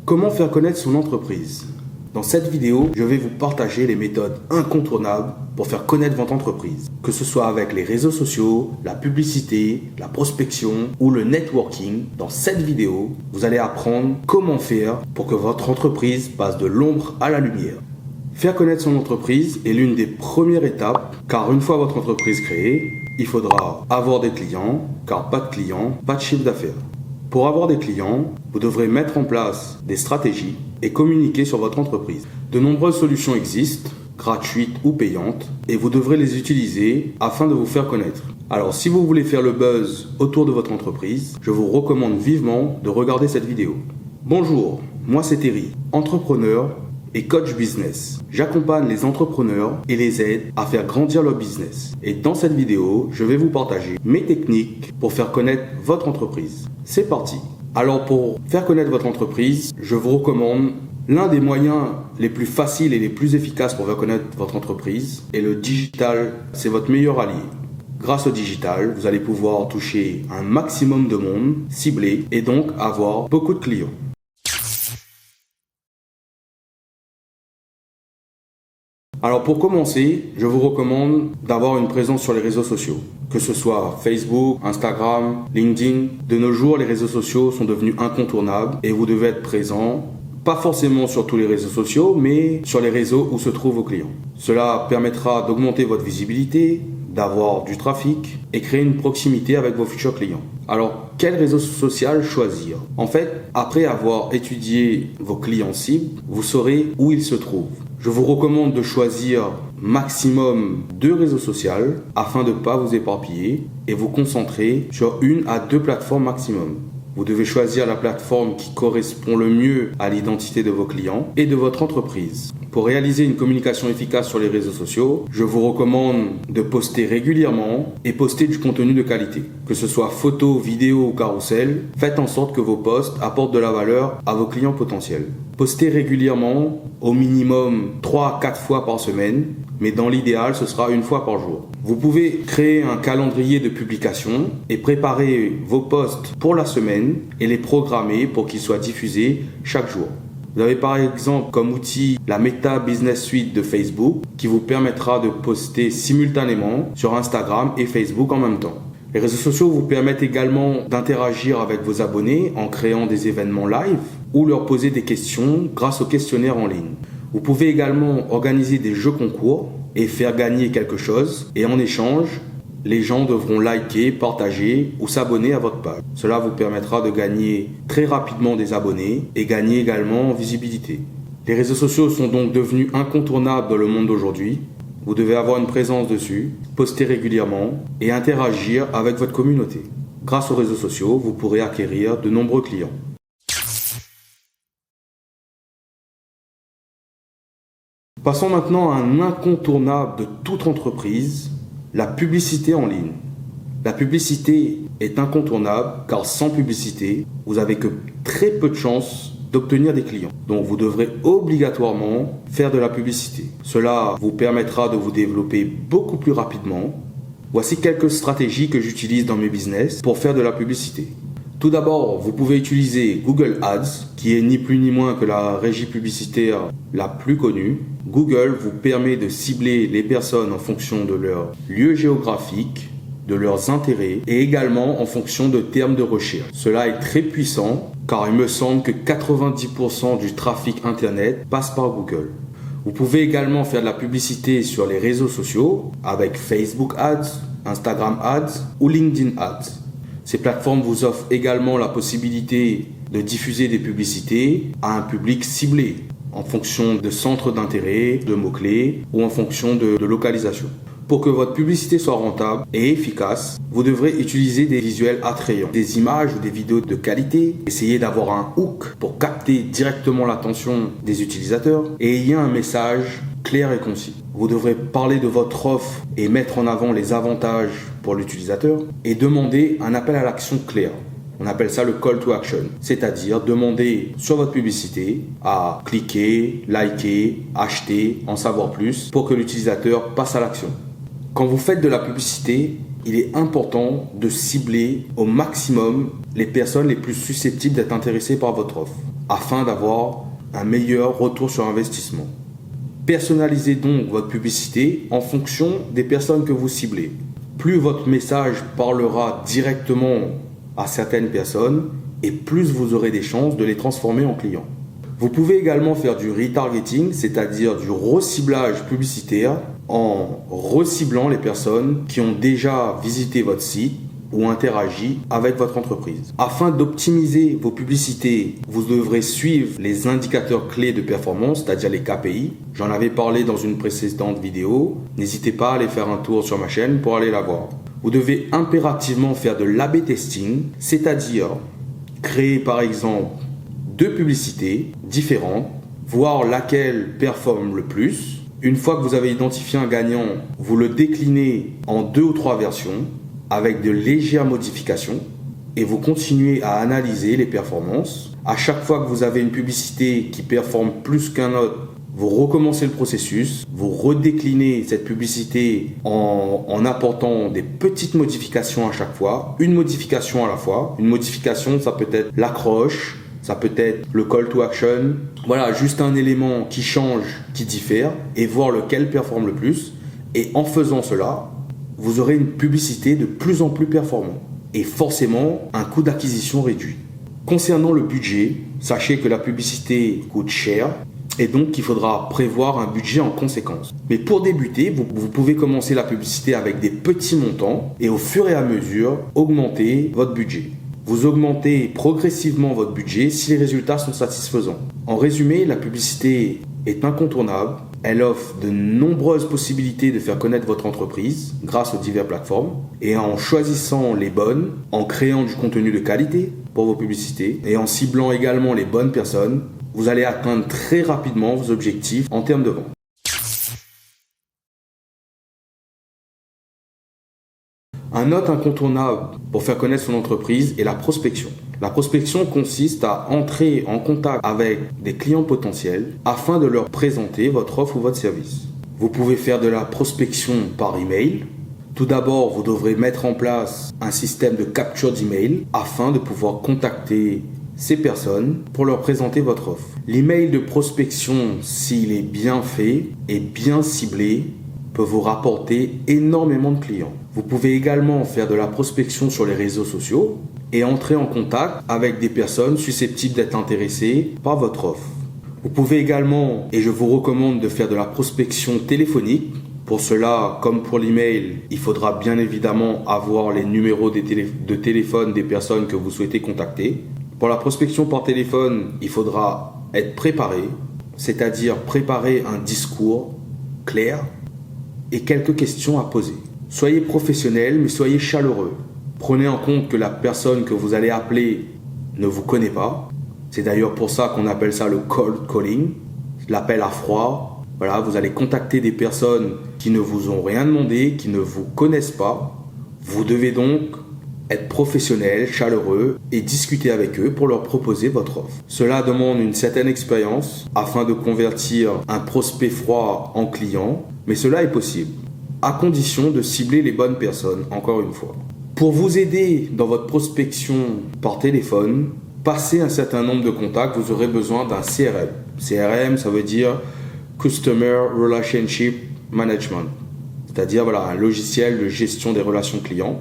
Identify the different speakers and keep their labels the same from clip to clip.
Speaker 1: Comment faire connaître son entreprise? Dans cette vidéo, je vais vous partager les méthodes incontournables pour faire connaître votre entreprise. Que ce soit avec les réseaux sociaux, la publicité, la prospection ou le networking, dans cette vidéo, vous allez apprendre comment faire pour que votre entreprise passe de l'ombre à la lumière. Faire connaître son entreprise est l'une des premières étapes, car une fois votre entreprise créée, il faudra avoir des clients, car pas de clients, pas de chiffre d'affaires. Pour avoir des clients, vous devrez mettre en place des stratégies et communiquer sur votre entreprise. De nombreuses solutions existent, gratuites ou payantes, et vous devrez les utiliser afin de vous faire connaître. Alors si vous voulez faire le buzz autour de votre entreprise, je vous recommande vivement de regarder cette vidéo. Bonjour, moi c'est Terry, entrepreneur et coach business. J'accompagne les entrepreneurs et les aide à faire grandir leur business. Et dans cette vidéo, je vais vous partager mes techniques pour faire connaître votre entreprise. C'est parti. Alors pour faire connaître votre entreprise, je vous recommande l'un des moyens les plus faciles et les plus efficaces pour faire connaître votre entreprise. Et le digital, c'est votre meilleur allié. Grâce au digital, vous allez pouvoir toucher un maximum de monde ciblé et donc avoir beaucoup de clients. Alors pour commencer, je vous recommande d'avoir une présence sur les réseaux sociaux, que ce soit Facebook, Instagram, LinkedIn. De nos jours, les réseaux sociaux sont devenus incontournables et vous devez être présent, pas forcément sur tous les réseaux sociaux, mais sur les réseaux où se trouvent vos clients. Cela permettra d'augmenter votre visibilité, d'avoir du trafic et créer une proximité avec vos futurs clients. Alors, quel réseau social choisir? En fait, après avoir étudié vos clients cibles, vous saurez où ils se trouvent. Je vous recommande de choisir maximum 2 réseaux sociaux afin de ne pas vous éparpiller et vous concentrer sur 1 à 2 plateformes maximum. Vous devez choisir la plateforme qui correspond le mieux à l'identité de vos clients et de votre entreprise. Pour réaliser une communication efficace sur les réseaux sociaux, je vous recommande de poster régulièrement et poster du contenu de qualité. Que ce soit photos, vidéos ou carrousel, faites en sorte que vos posts apportent de la valeur à vos clients potentiels. Postez régulièrement, au minimum 3 à 4 fois par semaine, mais dans l'idéal, ce sera 1 fois par jour. Vous pouvez créer un calendrier de publication et préparer vos posts pour la semaine et les programmer pour qu'ils soient diffusés chaque jour. Vous avez par exemple comme outil la Meta Business Suite de Facebook qui vous permettra de poster simultanément sur Instagram et Facebook en même temps. Les réseaux sociaux vous permettent également d'interagir avec vos abonnés en créant des événements live ou leur poser des questions grâce aux questionnaires en ligne. Vous pouvez également organiser des jeux concours et faire gagner quelque chose et en échange, les gens devront liker, partager ou s'abonner à votre page. Cela vous permettra de gagner très rapidement des abonnés et gagner également en visibilité. Les réseaux sociaux sont donc devenus incontournables dans le monde d'aujourd'hui. Vous devez avoir une présence dessus, poster régulièrement et interagir avec votre communauté. Grâce aux réseaux sociaux, vous pourrez acquérir de nombreux clients. Passons maintenant à un incontournable de toute entreprise, la publicité en ligne. La publicité est incontournable car sans publicité, vous n'avez que très peu de chances d'obtenir des clients. Donc vous devrez obligatoirement faire de la publicité. Cela vous permettra de vous développer beaucoup plus rapidement. Voici quelques stratégies que j'utilise dans mes business pour faire de la publicité. Tout d'abord, vous pouvez utiliser Google Ads, qui est ni plus ni moins que la régie publicitaire la plus connue. Google vous permet de cibler les personnes en fonction de leur lieu géographique, de leurs intérêts et également en fonction de termes de recherche. Cela est très puissant car il me semble que 90% du trafic internet passe par Google. Vous pouvez également faire de la publicité sur les réseaux sociaux avec Facebook Ads, Instagram Ads ou LinkedIn Ads. Ces plateformes vous offrent également la possibilité de diffuser des publicités à un public ciblé en fonction de centres d'intérêt, de mots-clés ou en fonction de localisation. Pour que votre publicité soit rentable et efficace, vous devrez utiliser des visuels attrayants, des images ou des vidéos de qualité, essayez d'avoir un hook pour capter directement l'attention des utilisateurs et ayez un message clair et concis. Vous devrez parler de votre offre et mettre en avant les avantages pour l'utilisateur et demander un appel à l'action clair. On appelle ça le call to action, c'est-à-dire demander sur votre publicité à cliquer, liker, acheter, en savoir plus pour que l'utilisateur passe à l'action. Quand vous faites de la publicité, il est important de cibler au maximum les personnes les plus susceptibles d'être intéressées par votre offre. afin d'avoir un meilleur retour sur investissement. Personnalisez donc votre publicité en fonction des personnes que vous ciblez. Plus votre message parlera directement à certaines personnes et plus vous aurez des chances de les transformer en clients. Vous pouvez également faire du retargeting, c'est-à-dire du reciblage publicitaire en reciblant les personnes qui ont déjà visité votre site ou interagi avec votre entreprise. Afin d'optimiser vos publicités, vous devrez suivre les indicateurs clés de performance, c'est-à-dire les KPI. J'en avais parlé dans une précédente vidéo. N'hésitez pas à aller faire un tour sur ma chaîne pour aller la voir. Vous devez impérativement faire de l'A/B testing, c'est-à-dire créer par exemple 2 publicités différentes, voir laquelle performe le plus. Une fois que vous avez identifié un gagnant, vous le déclinez en 2 ou 3 versions avec de légères modifications et vous continuez à analyser les performances. À chaque fois que vous avez une publicité qui performe plus qu'un autre, vous recommencez le processus, vous redéclinez cette publicité en apportant des petites modifications à chaque fois, une modification à la fois. Une modification, ça peut être l'accroche, ça peut être le call to action. Voilà, juste un élément qui change, qui diffère et voir lequel performe le plus. Et en faisant cela, vous aurez une publicité de plus en plus performante et forcément un coût d'acquisition réduit. Concernant le budget, sachez que la publicité coûte cher et donc il faudra prévoir un budget en conséquence. Mais pour débuter, vous pouvez commencer la publicité avec des petits montants et au fur et à mesure augmenter votre budget. Vous augmentez progressivement votre budget si les résultats sont satisfaisants. En résumé, la publicité est incontournable. Elle offre de nombreuses possibilités de faire connaître votre entreprise grâce aux diverses plateformes. Et en choisissant les bonnes, en créant du contenu de qualité pour vos publicités et en ciblant également les bonnes personnes, vous allez atteindre très rapidement vos objectifs en termes de vente. Un autre incontournable pour faire connaître son entreprise est la prospection. La prospection consiste à entrer en contact avec des clients potentiels afin de leur présenter votre offre ou votre service. Vous pouvez faire de la prospection par email. Tout d'abord, vous devrez mettre en place un système de capture d'email afin de pouvoir contacter ces personnes pour leur présenter votre offre. L'email de prospection, s'il est bien fait et bien ciblé, peut vous rapporter énormément de clients. Vous pouvez également faire de la prospection sur les réseaux sociaux et entrer en contact avec des personnes susceptibles d'être intéressées par votre offre. Vous pouvez également, et je vous recommande de faire de la prospection téléphonique. Pour cela, comme pour l'email, il faudra bien évidemment avoir les numéros de téléphone des personnes que vous souhaitez contacter. Pour la prospection par téléphone, il faudra être préparé, c'est-à-dire préparer un discours clair et quelques questions à poser. Soyez professionnel, mais soyez chaleureux. Prenez en compte que la personne que vous allez appeler ne vous connaît pas. C'est d'ailleurs pour ça qu'on appelle ça le cold calling, l'appel à froid. Voilà, vous allez contacter des personnes qui ne vous ont rien demandé, qui ne vous connaissent pas. Vous devez donc être professionnel, chaleureux et discuter avec eux pour leur proposer votre offre. Cela demande une certaine expérience afin de convertir un prospect froid en client, mais cela est possible, à condition de cibler les bonnes personnes, encore une fois. Pour vous aider dans votre prospection par téléphone, passer un certain nombre de contacts, vous aurez besoin d'un CRM. CRM, ça veut dire Customer Relationship Management, c'est-à-dire voilà, un logiciel de gestion des relations clients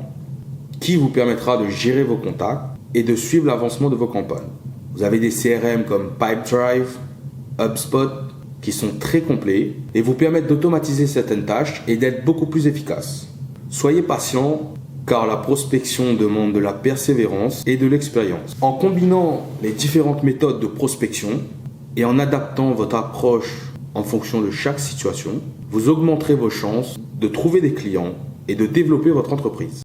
Speaker 1: qui vous permettra de gérer vos contacts et de suivre l'avancement de vos campagnes. Vous avez des CRM comme Pipedrive, HubSpot, qui sont très complets et vous permettent d'automatiser certaines tâches et d'être beaucoup plus efficace. Soyez patient car la prospection demande de la persévérance et de l'expérience. En combinant les différentes méthodes de prospection et en adaptant votre approche en fonction de chaque situation, vous augmenterez vos chances de trouver des clients et de développer votre entreprise.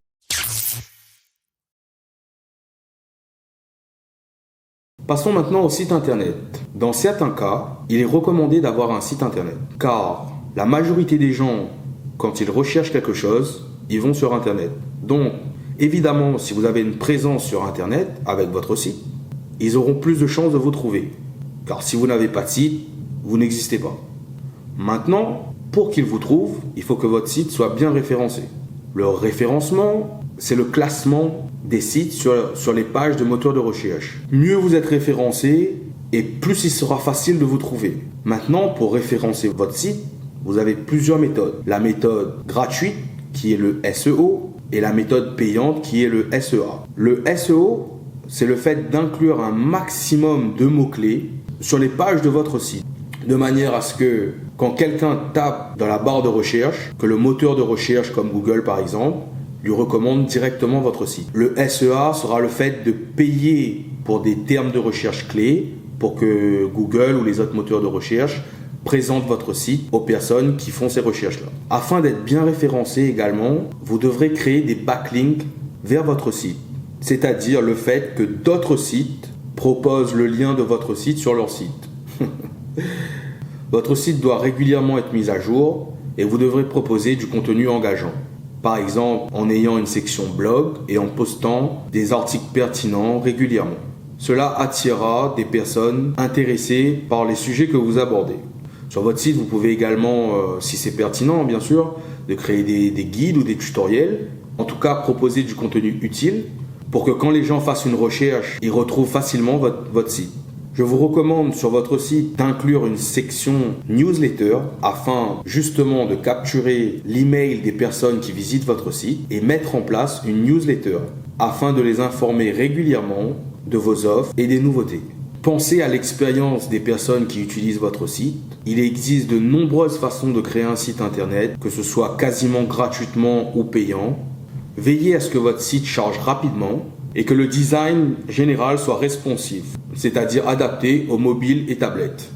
Speaker 1: Passons maintenant au site internet. Dans certains cas, il est recommandé d'avoir un site internet car la majorité des gens, quand ils recherchent quelque chose, ils vont sur internet. Donc, évidemment, si vous avez une présence sur internet avec votre site, ils auront plus de chances de vous trouver. Car si vous n'avez pas de site, vous n'existez pas. Maintenant, pour qu'ils vous trouvent, il faut que votre site soit bien référencé. Le référencement, c'est le classement des sites sur les pages de moteurs de recherche. Mieux vous êtes référencé, et plus il sera facile de vous trouver. Maintenant, pour référencer votre site, vous avez plusieurs méthodes. La méthode gratuite, qui est le SEO, et la méthode payante, qui est le SEA. Le SEO, c'est le fait d'inclure un maximum de mots-clés sur les pages de votre site, de manière à ce que quand quelqu'un tape dans la barre de recherche, que le moteur de recherche comme Google par exemple, lui recommande directement votre site. Le SEA sera le fait de payer pour des termes de recherche clés pour que Google ou les autres moteurs de recherche présentent votre site aux personnes qui font ces recherches-là. Afin d'être bien référencé également, vous devrez créer des backlinks vers votre site, c'est-à-dire le fait que d'autres sites proposent le lien de votre site sur leur site. Votre site doit régulièrement être mis à jour et vous devrez proposer du contenu engageant. Par exemple, en ayant une section blog et en postant des articles pertinents régulièrement. Cela attirera des personnes intéressées par les sujets que vous abordez. Sur votre site, vous pouvez également, si c'est pertinent bien sûr, de créer des guides ou des tutoriels. En tout cas, proposer du contenu utile pour que quand les gens fassent une recherche, ils retrouvent facilement votre site. Je vous recommande sur votre site d'inclure une section newsletter afin justement de capturer l'email des personnes qui visitent votre site et mettre en place une newsletter afin de les informer régulièrement de vos offres et des nouveautés. Pensez à l'expérience des personnes qui utilisent votre site. Il existe de nombreuses façons de créer un site internet, que ce soit quasiment gratuitement ou payant. Veillez à ce que votre site charge rapidement et que le design général soit responsive, c'est-à-dire adapté aux mobiles et tablettes.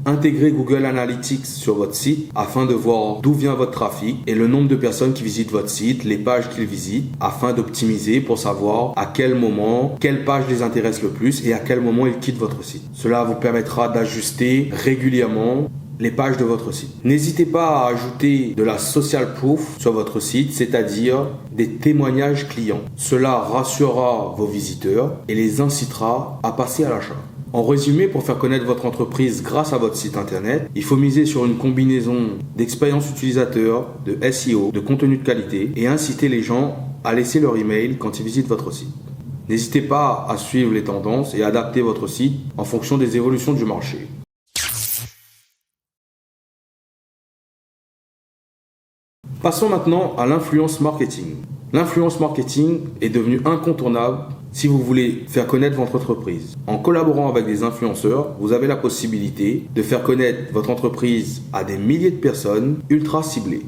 Speaker 1: Intégrez Google Analytics sur votre site afin de voir d'où vient votre trafic et le nombre de personnes qui visitent votre site, les pages qu'ils visitent, afin d'optimiser pour savoir à quel moment, quelle page les intéresse le plus et à quel moment ils quittent votre site. Cela vous permettra d'ajuster régulièrement les pages de votre site. N'hésitez pas à ajouter de la social proof sur votre site, c'est-à-dire des témoignages clients. Cela rassurera vos visiteurs et les incitera à passer à l'achat. En résumé, pour faire connaître votre entreprise grâce à votre site internet, il faut miser sur une combinaison d'expérience utilisateur, de SEO, de contenu de qualité et inciter les gens à laisser leur email quand ils visitent votre site. N'hésitez pas à suivre les tendances et adapter votre site en fonction des évolutions du marché. Passons maintenant à l'influence marketing. L'influence marketing est devenue incontournable si vous voulez faire connaître votre entreprise. En collaborant avec des influenceurs, vous avez la possibilité de faire connaître votre entreprise à des milliers de personnes ultra ciblées.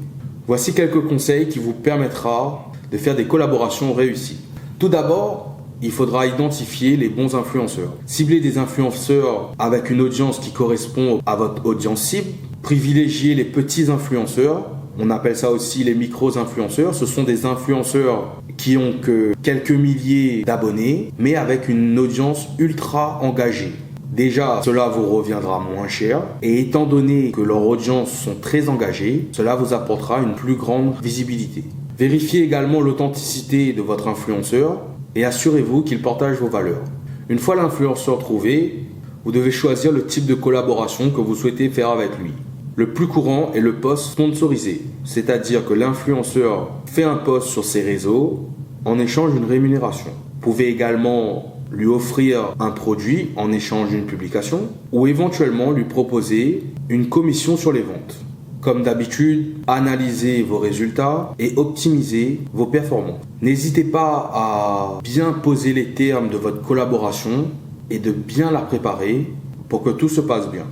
Speaker 1: Voici quelques conseils qui vous permettra de faire des collaborations réussies. Tout d'abord, il faudra identifier les bons influenceurs. Ciblez des influenceurs avec une audience qui correspond à votre audience cible. Privilégiez les petits influenceurs. On appelle ça aussi les micro-influenceurs. Ce sont des influenceurs qui ont que quelques milliers d'abonnés, mais avec une audience ultra engagée. Déjà, cela vous reviendra moins cher. Et étant donné que leurs audiences sont très engagées, cela vous apportera une plus grande visibilité. Vérifiez également l'authenticité de votre influenceur et assurez-vous qu'il partage vos valeurs. Une fois l'influenceur trouvé, vous devez choisir le type de collaboration que vous souhaitez faire avec lui. Le plus courant est le post sponsorisé, c'est-à-dire que l'influenceur fait un post sur ses réseaux en échange d'une rémunération. Vous pouvez également lui offrir un produit en échange d'une publication ou éventuellement lui proposer une commission sur les ventes. Comme d'habitude, analysez vos résultats et optimisez vos performances. N'hésitez pas à bien poser les termes de votre collaboration et de bien la préparer pour que tout se passe bien.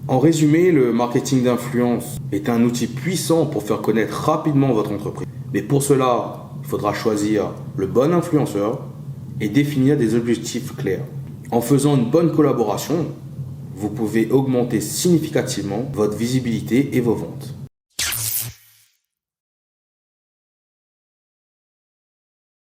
Speaker 1: En résumé, le marketing d'influence est un outil puissant pour faire connaître rapidement votre entreprise. Mais pour cela, il faudra choisir le bon influenceur et définir des objectifs clairs. En faisant une bonne collaboration, vous pouvez augmenter significativement votre visibilité et vos ventes.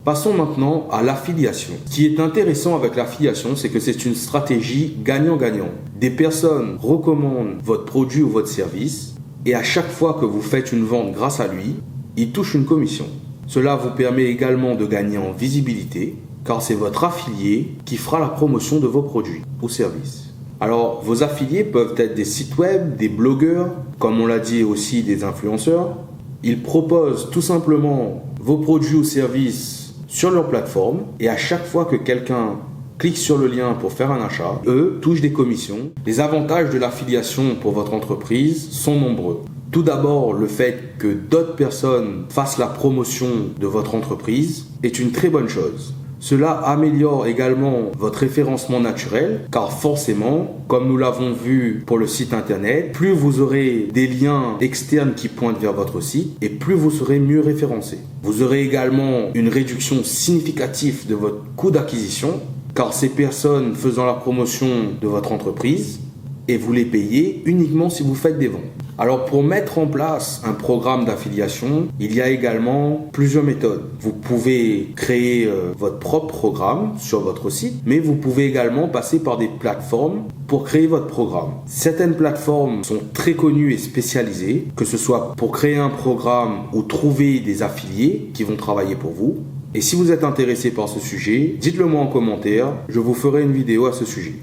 Speaker 1: Passons maintenant à l'affiliation. Ce qui est intéressant avec l'affiliation, c'est que c'est une stratégie gagnant-gagnant. Des personnes recommandent votre produit ou votre service et à chaque fois que vous faites une vente grâce à lui, il touche une commission. Cela vous permet également de gagner en visibilité car c'est votre affilié qui fera la promotion de vos produits ou services. Alors, vos affiliés peuvent être des sites web, des blogueurs, comme on l'a dit aussi des influenceurs. Ils proposent tout simplement vos produits ou services sur leur plateforme et à chaque fois que quelqu'un cliquent sur le lien pour faire un achat, eux touchent des commissions. Les avantages de l'affiliation pour votre entreprise sont nombreux. Tout d'abord, le fait que d'autres personnes fassent la promotion de votre entreprise est une très bonne chose. Cela améliore également votre référencement naturel, car forcément, comme nous l'avons vu pour le site internet, plus vous aurez des liens externes qui pointent vers votre site, et plus vous serez mieux référencé. Vous aurez également une réduction significative de votre coût d'acquisition, car ces personnes faisant la promotion de votre entreprise, et vous les payez uniquement si vous faites des ventes. Alors pour mettre en place un programme d'affiliation, il y a également plusieurs méthodes. Vous pouvez créer votre propre programme sur votre site, mais vous pouvez également passer par des plateformes pour créer votre programme. Certaines plateformes sont très connues et spécialisées, que ce soit pour créer un programme ou trouver des affiliés qui vont travailler pour vous. Et si vous êtes intéressé par ce sujet, dites-le moi en commentaire, je vous ferai une vidéo à ce sujet.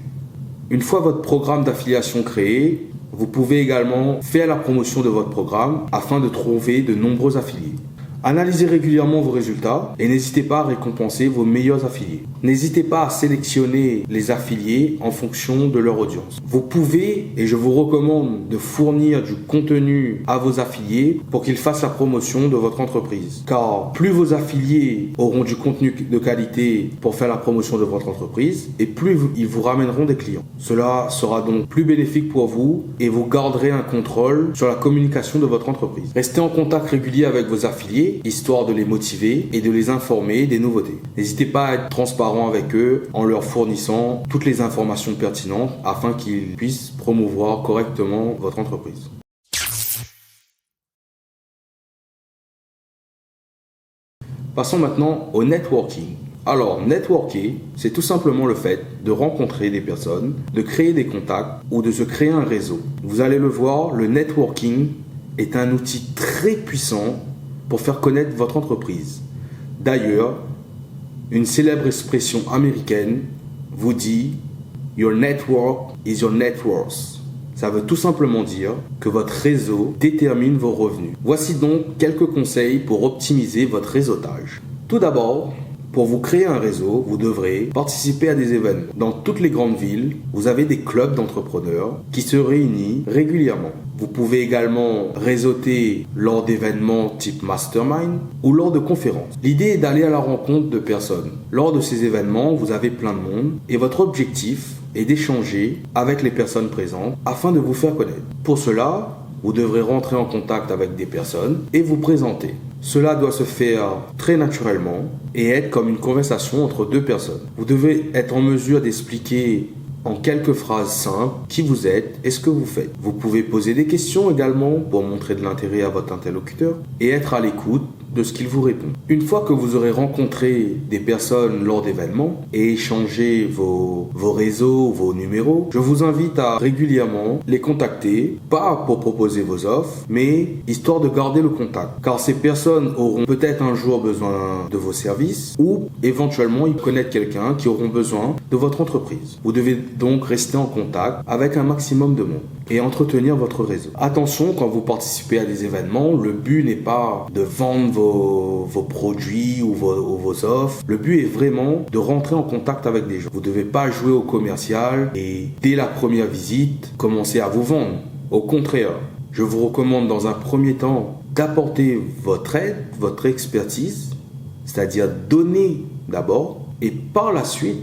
Speaker 1: Une fois votre programme d'affiliation créé, vous pouvez également faire la promotion de votre programme afin de trouver de nombreux affiliés. Analysez régulièrement vos résultats et n'hésitez pas à récompenser vos meilleurs affiliés. N'hésitez pas à sélectionner les affiliés en fonction de leur audience. Vous pouvez, et je vous recommande, de fournir du contenu à vos affiliés pour qu'ils fassent la promotion de votre entreprise. Car plus vos affiliés auront du contenu de qualité pour faire la promotion de votre entreprise, et plus ils vous ramèneront des clients. Cela sera donc plus bénéfique pour vous et vous garderez un contrôle sur la communication de votre entreprise. Restez en contact régulier avec vos affiliés, histoire de les motiver et de les informer des nouveautés. N'hésitez pas à être transparent avec eux en leur fournissant toutes les informations pertinentes afin qu'ils puissent promouvoir correctement votre entreprise. Passons maintenant au networking. Alors, networker, c'est tout simplement le fait de rencontrer des personnes, de créer des contacts ou de se créer un réseau. Vous allez le voir, le networking est un outil très puissant pour faire connaître votre entreprise. D'ailleurs, une célèbre expression américaine vous dit « Your network is your net worth ». Ça veut tout simplement dire que votre réseau détermine vos revenus. Voici donc quelques conseils pour optimiser votre réseautage. Tout d'abord, pour vous créer un réseau, vous devrez participer à des événements. Dans toutes les grandes villes, vous avez des clubs d'entrepreneurs qui se réunissent régulièrement. Vous pouvez également réseauter lors d'événements type mastermind ou lors de conférences. L'idée est d'aller à la rencontre de personnes. Lors de ces événements, vous avez plein de monde et votre objectif est d'échanger avec les personnes présentes afin de vous faire connaître. Pour cela, vous devrez rentrer en contact avec des personnes et vous présenter. Cela doit se faire très naturellement et être comme une conversation entre deux personnes. Vous devez être en mesure d'expliquer en quelques phrases simples qui vous êtes et ce que vous faites. Vous pouvez poser des questions également pour montrer de l'intérêt à votre interlocuteur et être à l'écoute de ce qu'il vous répond. Une fois que vous aurez rencontré des personnes lors d'événements et échangé vos réseaux, vos numéros, je vous invite à régulièrement les contacter, pas pour proposer vos offres, mais histoire de garder le contact. Car ces personnes auront peut-être un jour besoin de vos services ou éventuellement ils connaissent quelqu'un qui auront besoin de votre entreprise. Vous devez donc rester en contact avec un maximum de monde et entretenir votre réseau. Attention, quand vous participez à des événements, le but n'est pas de vendre vos produits ou vos offres. Le but est vraiment de rentrer en contact avec des gens. Vous ne devez pas jouer au commercial et dès la première visite, commencer à vous vendre. Au contraire, je vous recommande dans un premier temps d'apporter votre aide, votre expertise, c'est-à-dire donner d'abord et par la suite,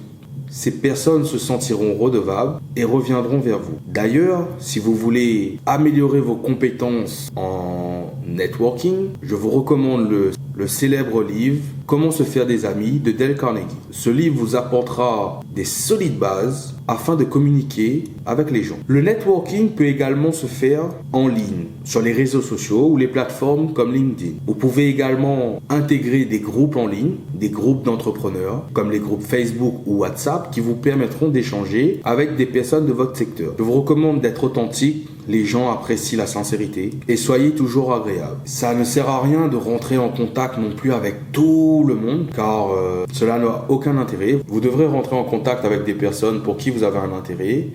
Speaker 1: ces personnes se sentiront redevables et reviendront vers vous. D'ailleurs, si vous voulez améliorer vos compétences en networking, je vous recommande le célèbre livre « Comment se faire des amis » de Dale Carnegie. Ce livre vous apportera des solides bases afin de communiquer avec les gens. Le networking peut également se faire en ligne, sur les réseaux sociaux ou les plateformes comme LinkedIn. Vous pouvez également intégrer des groupes en ligne, des groupes d'entrepreneurs, comme les groupes Facebook ou WhatsApp, qui vous permettront d'échanger avec des personnes de votre secteur. Je vous recommande d'être authentique. Les gens apprécient la sincérité et soyez toujours agréable. Ça ne sert à rien de rentrer en contact non plus avec tout le monde car cela n'a aucun intérêt. Vous devrez rentrer en contact avec des personnes pour qui vous avez un intérêt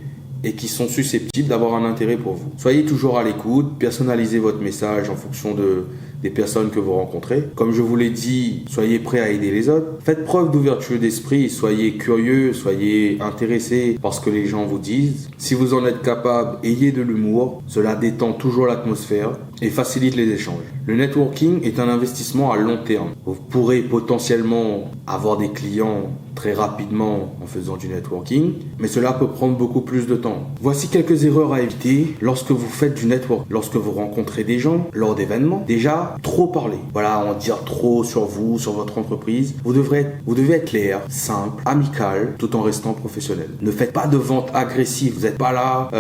Speaker 1: et qui sont susceptibles d'avoir un intérêt pour vous. Soyez toujours à l'écoute, personnalisez votre message en fonction des personnes que vous rencontrez. Comme je vous l'ai dit, soyez prêts à aider les autres. Faites preuve d'ouverture d'esprit, soyez curieux, soyez intéressés par ce que les gens vous disent. Si vous en êtes capable, ayez de l'humour. Cela détend toujours l'atmosphère et facilite les échanges. Le networking est un investissement à long terme. Vous pourrez potentiellement avoir des clients très rapidement en faisant du networking, mais cela peut prendre beaucoup plus de temps. Voici quelques erreurs à éviter lorsque vous faites du network, lorsque vous rencontrez des gens lors d'événements. Déjà, trop parler. Voilà, en dire trop sur vous, sur votre entreprise. Vous devez être clair, simple, amical, tout en restant professionnel. Ne faites pas de vente agressive. Vous n'êtes pas là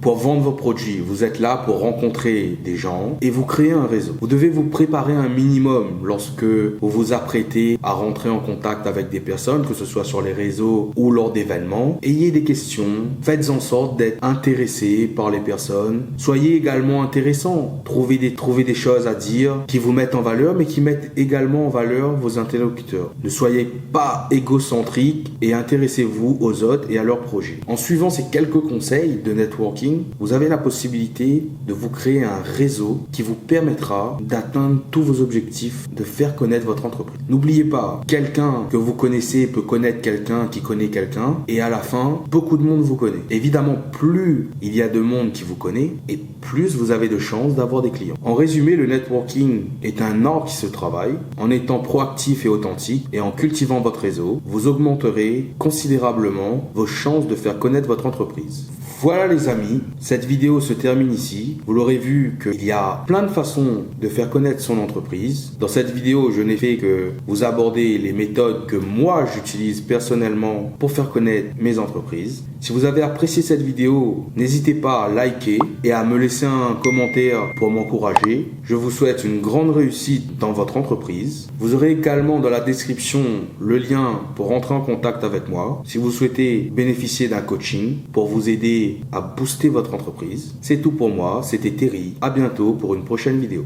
Speaker 1: pour vendre vos produits. Vous êtes là pour rencontrer des gens et vous créer un réseau. Vous devez vous préparer un minimum lorsque vous vous apprêtez à rentrer en contact avec des personnes, que ce soit sur les réseaux ou lors d'événements. Ayez des questions, faites en sorte d'être intéressé par les personnes. Soyez également intéressant. Trouvez des choses à dire qui vous mettent en valeur, mais qui mettent également en valeur vos interlocuteurs. Ne soyez pas égocentrique et intéressez-vous aux autres et à leurs projets. En suivant ces quelques conseils de networking, vous avez la possibilité de vous créer un réseau qui vous permettra d'atteindre tous vos objectifs, de faire connaître votre entreprise. N'oubliez pas, quelqu'un que vous connaissez peut connaître quelqu'un qui connaît quelqu'un et à la fin, beaucoup de monde vous connaît. Évidemment, plus il y a de monde qui vous connaît et plus vous avez de chances d'avoir des clients. En résumé, le networking est un art qui se travaille. En étant proactif et authentique et en cultivant votre réseau, vous augmenterez considérablement vos chances de faire connaître votre entreprise. Voilà les amis, cette vidéo se termine ici. Vous l'aurez vu qu'il y a plein de façons de faire connaître son entreprise. Dans cette vidéo, je n'ai fait que vous aborder les méthodes que moi j'utilise personnellement pour faire connaître mes entreprises. Si vous avez apprécié cette vidéo, n'hésitez pas à liker et à me laisser un commentaire pour m'encourager. Je vous souhaite une grande réussite dans votre entreprise. Vous aurez également dans la description le lien pour rentrer en contact avec moi si vous souhaitez bénéficier d'un coaching pour vous aider à booster votre entreprise. C'est tout pour moi, c'était Terry. À bientôt pour une prochaine vidéo.